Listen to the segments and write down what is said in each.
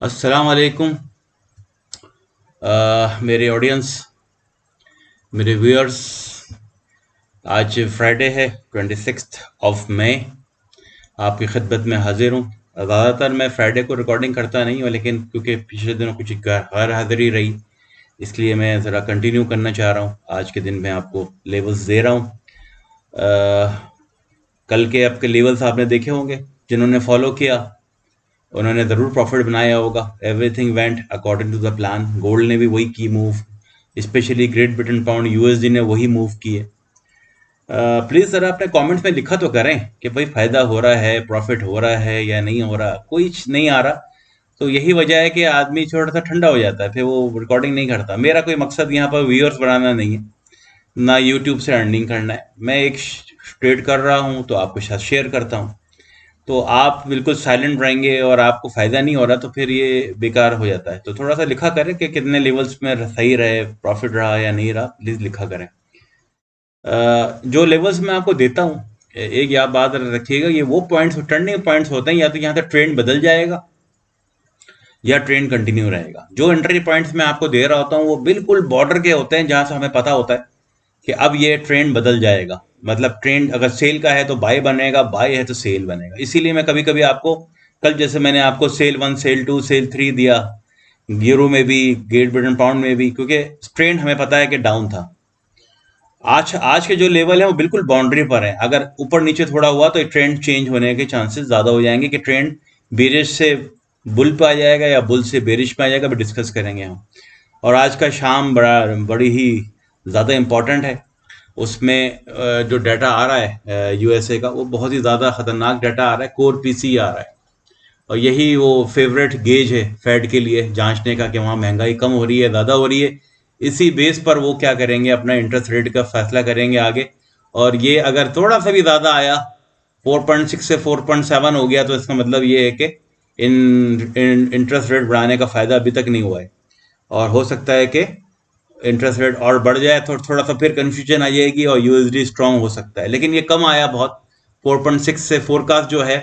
अस्सलाम वालेकुम मेरे ऑडियंस, मेरे व्यूअर्स। आज फ्राइडे है 26 मई। आपकी खिदमत में हाजिर हूँ। ज़्यादातर मैं फ्राइडे को रिकॉर्डिंग करता नहीं हूँ, लेकिन क्योंकि पिछले दिनों कुछ गैर हाजिरी रही, इसलिए मैं ज़रा कंटिन्यू करना चाह रहा हूँ। आज के दिन मैं आपको लेवल्स दे रहा हूँ। कल के आपके लेवल्स आपने देखे होंगे। जिन्होंने फॉलो किया उन्होंने ज़रूर प्रॉफिट बनाया होगा। Everything went according to the plan. Gold ने भी वही की move, specially Great Britain pound USD ने वही मूव किए। प्लीज़ ज़रा अपने कमेंट्स में लिखा तो करें कि भाई फ़ायदा हो रहा है, प्रॉफिट हो रहा है या नहीं हो रहा। कोई नहीं आ रहा तो यही वजह है कि आदमी थोड़ा सा ठंडा हो जाता है, फिर वो रिकॉर्डिंग नहीं करता। मेरा कोई मकसद यहाँ पर व्यूअर्स बढ़ाना नहीं है, ना यूट्यूब से अर्निंग करना है। मैं एक ट्रेड कर रहा हूँ तो आपके साथ शेयर करता हूँ। तो आप बिल्कुल साइलेंट रहेंगे और आपको फायदा नहीं हो रहा तो फिर ये बेकार हो जाता है। तो थोड़ा सा लिखा करें कि कितने लेवल्स में सही रहे, प्रॉफिट रहा या नहीं रहा। प्लीज लिखा करें। जो लेवल्स मैं आपको देता हूँ, एक या बात रखिएगा, ये वो पॉइंट्स टर्निंग पॉइंट्स होते हैं। या तो यहाँ से ट्रेंड बदल जाएगा या ट्रेंड कंटिन्यू रहेगा। जो एंट्री पॉइंट्स मैं आपको दे रहा होता हूँ वो बिल्कुल बॉर्डर के होते हैं, जहां से हमें पता होता है कि अब ये ट्रेंड बदल जाएगा। मतलब ट्रेंड अगर सेल का है तो बाय बनेगा, बाय है तो सेल बनेगा। इसीलिए मैं कभी कभी आपको, कल जैसे मैंने आपको सेल 1, सेल 2, सेल 3 दिया, यूरो में भी, ग्रेट ब्रिटेन पाउंड में भी, क्योंकि ट्रेंड हमें पता है कि डाउन था। आज आज के जो लेवल है वो बिल्कुल बाउंड्री पर है। अगर ऊपर नीचे थोड़ा हुआ तो ट्रेंड चेंज होने के चांसेस ज्यादा हो जाएंगे कि ट्रेंड बेरिश से बुल पे आ जाएगा या बुल से बेरिश पे आ जाएगा। भी डिस्कस करेंगे हम। और आज का शाम बड़ी ही ज़्यादा इम्पोर्टेंट है। उसमें जो डाटा आ रहा है यूएसए का, वो बहुत ही ज़्यादा खतरनाक डाटा आ रहा है। कोर पीसी आ रहा है और यही वो फेवरेट गेज है फेड के लिए, जांचने का कि वहाँ महंगाई कम हो रही है, ज़्यादा हो रही है। इसी बेस पर वो क्या करेंगे, अपना इंटरेस्ट रेट का फैसला करेंगे आगे। और ये अगर थोड़ा सा भी ज़्यादा आया, 4.6 से 4.7 हो गया, तो इसका मतलब ये है कि इन इंटरेस्ट रेट बढ़ाने का फ़ायदा अभी तक नहीं हुआ है। और हो सकता है कि इंटरेस्ट रेट और बढ़ जाए तो थोड़ा सा फिर कंफ्यूजन आ जाएगी और यूएसडी स्ट्रांग हो सकता है। लेकिन ये कम आया बहुत। 4.6 से फोरकास्ट जो है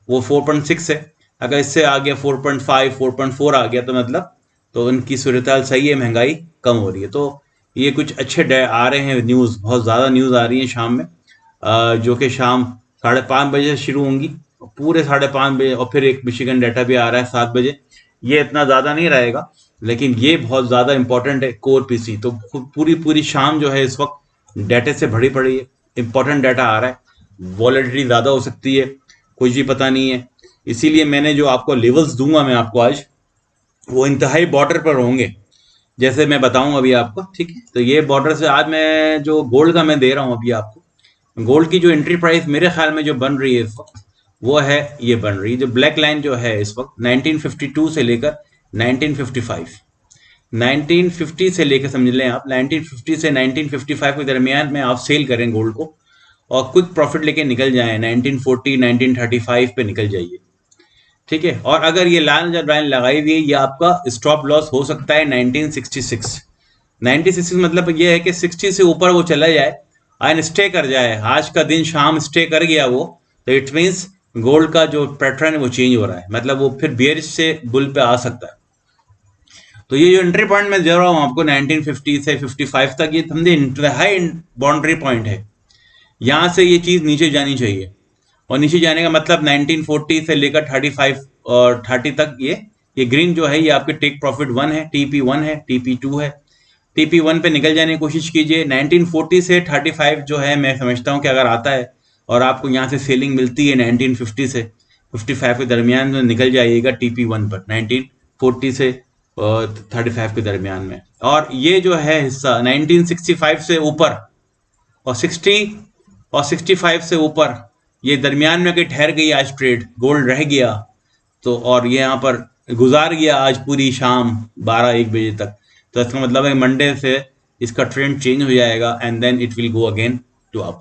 वो 4.6 है। अगर इससे आ गया 4.5, 4.4 आ गया तो मतलब तो उनकी सूरत हाल सही है, महंगाई कम हो रही है। तो ये कुछ अच्छे आ रहे हैं न्यूज़, बहुत ज़्यादा न्यूज़ आ रही है शाम में, जो कि शाम 5:30 बजे से शुरू होंगी, पूरे 5:30 बजे। और फिर एक मिशिगन डाटा भी आ रहा है 7 बजे। ये इतना ज़्यादा नहीं रहेगा, लेकिन ये बहुत ज़्यादा इंपॉर्टेंट है, कोर पीसी। तो पूरी पूरी शाम जो है इस वक्त डाटे से भरी पड़ी है। इंपॉर्टेंट डाटा आ रहा है, वॉलेटिलिटी ज़्यादा हो सकती है, कुछ भी पता नहीं है। इसीलिए मैंने जो आपको लेवल्स दूंगा मैं आपको आज, वो इंतहाई बॉर्डर पर होंगे, जैसे मैं बताऊं अभी आपको। ठीक है, तो ये बॉर्डर से आज मैं जो गोल्ड का मैं दे रहा हूं अभी आपको, गोल्ड की जो एंट्री प्राइस मेरे ख्याल में जो बन रही है इस वक्त, वो है, ये बन रही है जो ब्लैक लाइन जो है इस वक्त 1952 से लेकर 1955। 1950 से लेकर समझ लें आप, 1950 से 1955 के दरमियान में आप सेल करें गोल्ड को और क्विक प्रॉफिट लेके निकल जाएं। 1940, 1935 पे निकल जाइए। ठीक है, और अगर ये लाइन जब लाइन लगाई हुई है, ये आपका स्टॉप लॉस हो सकता है 1966। 1966 मतलब ये है कि 60 से ऊपर वो चला जाए एंड स्टे कर जाए। आज का दिन शाम स्टे कर गया वो, तो इट मीन्स गोल्ड का जो पैटर्न है वो चेंज हो रहा है, मतलब वो फिर बेरिश से बुल पे आ सकता है। तो ये जो एंट्री पॉइंट मैं दे रहा हूँ आपको 1950 से 55 तक, ये समझे इंतहाई बाउंड्री पॉइंट है। यहाँ से ये चीज नीचे जानी चाहिए। और नीचे जाने का मतलब 1940 से लेकर 35 और 30 तक, ये ग्रीन जो है ये आपके टेक प्रॉफिट 1 है, TP1 है, TP2 है। TP1 पे निकल जाने की कोशिश कीजिए। 1940 से 35 जो है, मैं समझता हूँ कि अगर आता है और आपको यहाँ से सेलिंग मिलती है 1950 से 55 के दरमियान में, निकल जाइएगा TP1 पर 1940 से 35 के दरमियान में। और ये जो है हिस्सा 1965 से ऊपर और 60 और 65 से ऊपर, ये दरमियान में कहीं ठहर गई आज ट्रेड, गोल्ड रह गया तो, और ये यहाँ पर गुजार गया आज पूरी शाम 12-1 बजे तक, तो इसका मतलब है मंडे से इसका ट्रेंड चेंज हो जाएगा and then it will go again to up.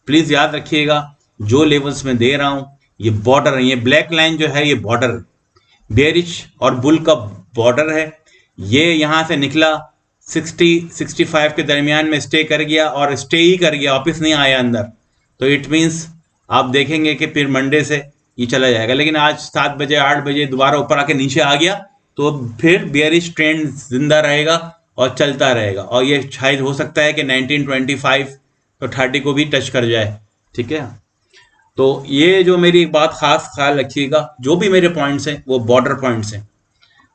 Please याद रखिएगा, जो लेवल्स में दे रहा हूं ये बॉर्डर है। ये ब्लैक लाइन जो है ये बॉर्डर, बेरिश और बुल का बॉर्डर है। ये यहां से निकला 60-65 के दरमियान में स्टे कर गया और स्टे ही कर गया, वापिस नहीं आया अंदर। तो इट मीन्स आप देखेंगे कि फिर मंडे से ये चला जाएगा। लेकिन आज 7 बजे 8 बजे दोबारा ऊपर आके नीचे आ गया तो फिर बेयरिश ट्रेंड जिंदा रहेगा और चलता रहेगा, और ये शायद हो सकता है कि 1925 तो 30 को भी टच कर जाए। ठीक है, तो ये जो मेरी एक बात खास ख्याल रखिएगा, जो भी मेरे पॉइंट्स हैं वो बॉर्डर पॉइंट्स हैं।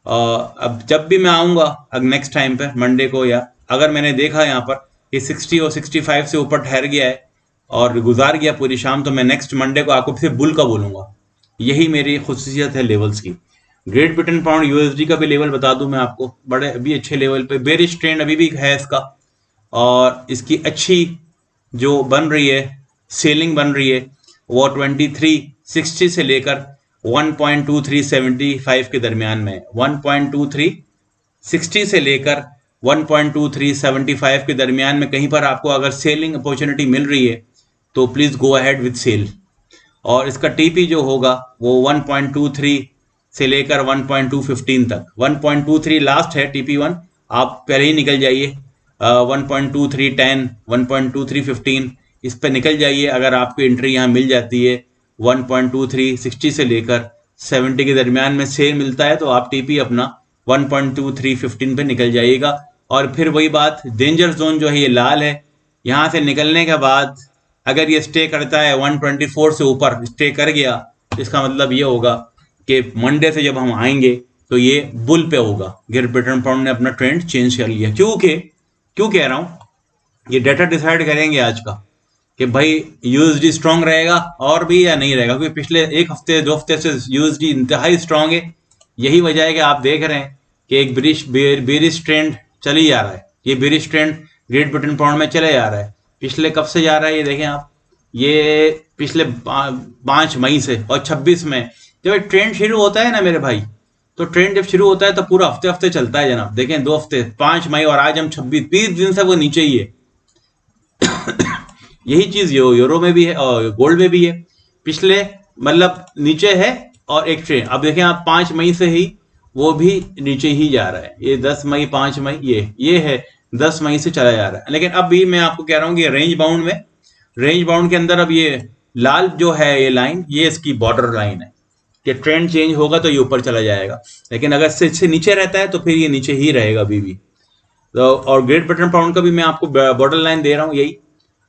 अब जब भी मैं आऊँगा अब नेक्स्ट टाइम पे मंडे को, या अगर मैंने देखा यहाँ पर कि 60 और 65 से ऊपर ठहर गया है और गुजार गया पूरी शाम, तो मैं नेक्स्ट मंडे को आपको फिर बुल का बोलूँगा। यही मेरी खुसूसियत है लेवल्स की। ग्रेट ब्रिटेन पाउंड यूएसडी का भी लेवल बता दूं मैं आपको, बड़े अभी अच्छे लेवल पे बेरिश ट्रेंड अभी भी है इसका, और इसकी अच्छी जो बन रही है सेलिंग बन रही है वो 2360 से लेकर 1.2375 के दरमियान में, 1.2360 से लेकर 1.2375 के दरमियान में कहीं पर आपको अगर सेलिंग अपॉर्चुनिटी मिल रही है तो please go ahead with sell. और इसका टीपी जो होगा वो 1.23 से लेकर 1.215 तक, 1.23 लास्ट है टीपी1, आप पहले ही निकल जाइए 1.2310 1.2315 इस पे निकल जाइए। अगर आपको एंट्री यहाँ मिल जाती है 1.2360 से लेकर 70 के दरमियान में सेल मिलता है तो आप टीपी अपना 1.2315 पे निकल जाइएगा। और फिर वही बात, डेंजर जोन जो है ये लाल है, यहाँ से निकलने के बाद अगर ये स्टे करता है 124 से ऊपर स्टे कर गया, इसका मतलब ये होगा कि मंडे से जब हम आएंगे तो ये बुल पे होगा। ग्रेट ब्रिटेन पाउंड ने अपना ट्रेंड चेंज कर लिया। क्यों कह रहा हूँ, ये डाटा डिसाइड करेंगे आज का कि भाई यूएसडी स्ट्रांग रहेगा और भी या नहीं रहेगा, क्योंकि पिछले एक हफ्ते 2 हफ्ते से यूएसडी इंतहाई स्ट्रांग है। यही वजह है कि आप देख रहे हैं कि एक बेरिश ट्रेंड चल ही जा रहा है। ये bearish trend great Britain pound में चले जा रहा है। पिछले कब से जा रहा है ये देखें आप, ये पिछले 5 मई से, और 26 में जब ट्रेंड शुरू होता है ना मेरे भाई, तो ट्रेंड जब शुरू होता है तो पूरा हफ्ते हफ्ते चलता है जनाब। देखें 2 हफ्ते, 5 मई और आज हम 20 दिन से वो नीचे ही है। यही चीज यूरो में भी है और गोल्ड में भी है, पिछले मतलब नीचे है। और एक ट्रेंड अब देखें आप 5 मई से ही वो भी नीचे ही जा रहा है। ये 10 मई 5 मई ये है 10 मई से चला जा रहा है। लेकिन अब भी मैं आपको कह रहा हूँ कि रेंज बाउंड के अंदर अब ये लाल जो है ये लाइन, ये इसकी बॉर्डर लाइन है कि ट्रेंड चेंज होगा तो ये ऊपर चला जाएगा, लेकिन अगर इससे नीचे रहता है तो फिर ये नीचे ही रहेगा अभी भी। तो और ग्रेट ब्रिटेन पाउंड का भी मैं आपको बॉर्डर लाइन दे रहा हूँ, यही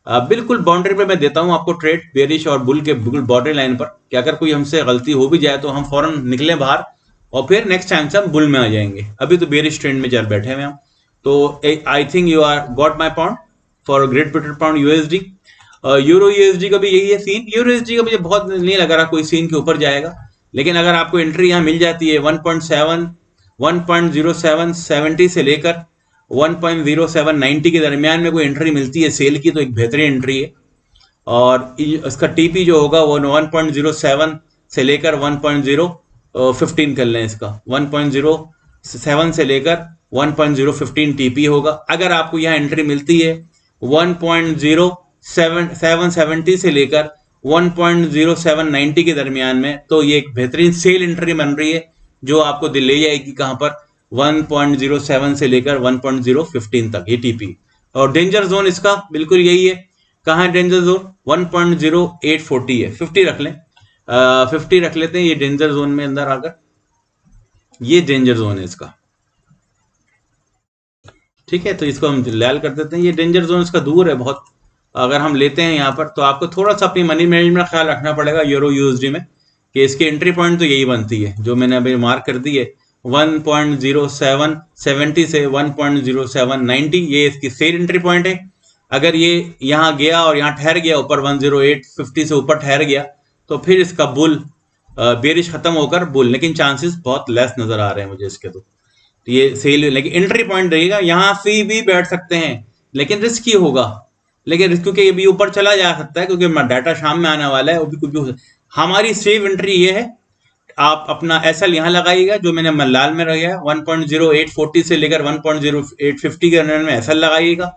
बिल्कुल बाउंड्री पे मैं देता हूँ आपको ट्रेड बेरिश और बुल के बिल्कुल बॉर्डर लाइन पर, कि अगर कोई हमसे गलती हो भी जाए तो हम फौरन निकले बाहर और फिर नेक्स्ट टाइम से हम बुल में आ जाएंगे। अभी तो बेरिश ट्रेंड में चल बैठे हुए हम। तो I think you are got my point for Great Britain pound USD. Euro USD का भी यही है सीन। यूरो यूएसडी का मुझे बहुत नहीं लग रहा कोई सीन के ऊपर जाएगा, लेकिन अगर आपको एंट्री यहाँ मिल जाती है 1.07 से लेकर 1.0790 के दरमियान में कोई एंट्री मिलती है सेल की, तो एक बेहतरीन एंट्री है। और इसका टीपी जो होगा वो 1.07 से लेकर 1.015 कर लें, इसका 1.07 से लेकर 1.015 टीपी होगा। अगर आपको यहाँ एंट्री मिलती है 1.0770 से लेकर 1.0790 के दरमियान में, तो ये एक बेहतरीन सेल एंट्री बन रही है जो आपको ले जाएगी कहां पर 1.07 से लेकर 1.015 तक ये टीपी। और डेंजर जोन इसका बिल्कुल यही है। कहाँ है डेंजर जोन? 1.0840 है, 50 रख लें, 50 रख लेते हैं ये डेंजर जोन में अंदर आकर। ये डेंजर जोन है इसका, ठीक है, तो इसको हम लाल कर देते हैं। ये डेंजर जोन इसका दूर है बहुत। अगर हम लेते हैं यहाँ पर तो आपको थोड़ा सा अपनी मनी मैनेजमेंट का ख्याल रखना पड़ेगा यूरो यूएसडी में, कि इसकी एंट्री पॉइंट तो यही बनती है जो मैंने अभी मार्क कर दी है 1.0770 से 1.0790, ये इसकी सेल एंट्री पॉइंट है। अगर ये यहाँ गया और यहाँ ठहर गया ऊपर 10850 से ऊपर ठहर गया तो फिर इसका बुल बेरिश खत्म होकर बुल, लेकिन चांसेस बहुत लेस नजर आ रहे हैं मुझे इसके। तो ये सेल, लेकिन एंट्री पॉइंट रहेगा, यहाँ से भी बैठ सकते हैं लेकिन रिस्की होगा। लेकिन क्योंकि ये भी ऊपर चला जा सकता है क्योंकि डाटा शाम में आने वाला है, वो भी कुछ भी। हमारी सेव एंट्री ये है, आप अपना एसएल यहाँ लगाइएगा जो मैंने लाल में रखा 1.0840 से लेकर 1.0850 के अंदर में एसएल लगाइएगा।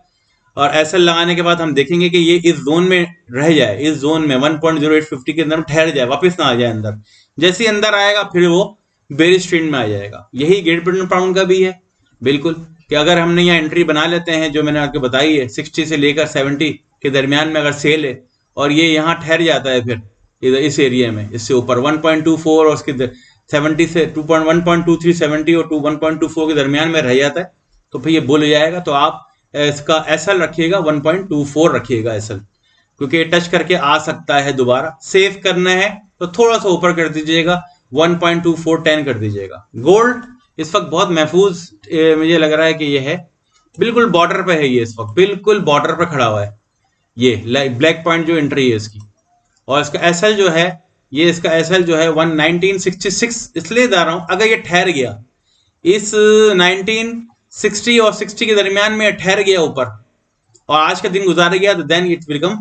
और एसएल लगाने के बाद हम देखेंगे कि ये इस जोन में रह जाए, इस जोन में 1.0850 के अंदर ठहर जाए, वापस ना आ जाए अंदर। जैसे ही अंदर आएगा फिर वो बेरिश ट्रेंड में आ जाएगा। यही ग्रेट ब्रिटेन पाउंड का भी है बिल्कुल, कि अगर हमने यहाँ एंट्री बना लेते हैं जो मैंने आपको बताई है 60 से लेकर 70 के दरमियान में अगर सेल है और ये यहाँ ठहर जाता है फिर इधर इस एरिया में, इससे ऊपर 1.24 और उसके 70 से 1.23 70 और 1.24 के दरमियान में रह जाता है तो फिर ये बुल हो जाएगा। तो आप इसका एसएल रखिएगा 1.24 रखिएगा एसएल, क्योंकि टच करके आ सकता है दोबारा। सेव करना है तो थोड़ा सा ऊपर कर दीजिएगा, 1.2410 कर दीजिएगा। गोल्ड इस वक्त बहुत महफूज मुझे लग रहा है कि ये है, बिल्कुल बॉर्डर पे है ये, इस वक्त बिल्कुल बॉर्डर पे खड़ा हुआ है ये ब्लैक पॉइंट जो एंट्री है इसकी। और इसका एसएल जो है, ये इसका एसएल जो है 1966 इसलिए दे रहा हूं, अगर ये ठहर गया इस 1960 और 60 के दरमियान में ठहर गया ऊपर और आज का दिन गुजार गया तो then it will come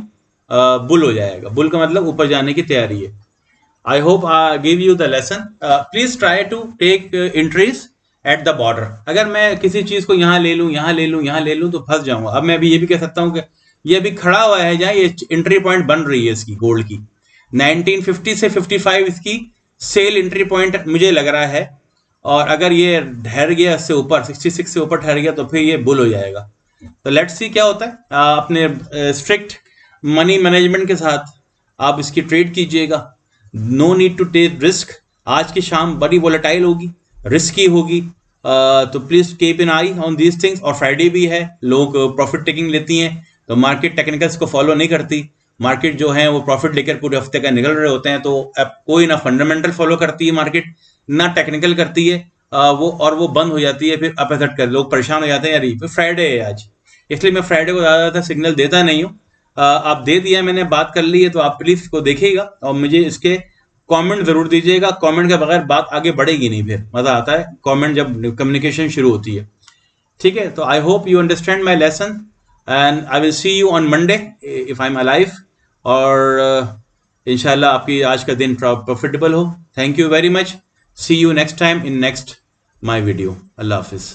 bull हो जाएगा। बुल का मतलब ऊपर जाने की तैयारी है। I hope I give you the lesson. Please try to take entries at the border. अगर मैं किसी चीज को यहाँ ले लूँ, यहाँ ले लूँ, यहाँ ले लूँ तो फंस जाऊंगा। अब मैं अभी ये भी कह सकता हूँ कि ये अभी खड़ा हुआ है जहाँ ये एंट्री पॉइंट बन रही है इसकी गोल्ड की, 1950 से 55 इसकी सेल एंट्री पॉइंट मुझे लग रहा है। और अगर ये ठहर गया इससे ऊपर 66 से ऊपर ठहर गया तो फिर ये बुल हो जाएगा। तो लेट्स सी क्या होता है। अपने स्ट्रिक्ट मनी मैनेजमेंट के साथ आप इसकी ट्रेड कीजिएगा। No need to take risk. आज की शाम बड़ी वोलेटाइल होगी, रिस्की होगी, तो please keep an eye on these things. और फ्राइडे भी है, लोग प्रॉफिट टेकिंग लेती हैं तो मार्केट टेक्निकल्स को फॉलो नहीं करती। मार्केट जो है वो प्रॉफिट लेकर पूरे हफ्ते का निकल रहे होते हैं। तो अब कोई ना फंडामेंटल फॉलो करती है मार्केट, ना टेक्निकल करती है, वो बंद हो जाती है। फिर अपोजिट कर लोग परेशान हो जाते हैं, यार फिर फ्राइडे है आज, इसलिए मैं फ्राइडे को ज़्यादातर सिग्नल देता नहीं हूँ। आप दे दिया, मैंने बात कर ली है, तो आप प्लीज इसको देखिएगा और मुझे इसके कमेंट जरूर दीजिएगा। कमेंट के बगैर बात आगे बढ़ेगी नहीं, फिर मजा आता है कमेंट जब कम्युनिकेशन शुरू होती है। ठीक है, तो I hope you understand my lesson and I will see you on Monday if I am alive. और इंशाल्लाह आपकी आज का दिन प्रॉफिटेबल हो। Thank you very much. See you next time in next my video. अल्लाह हाफिज।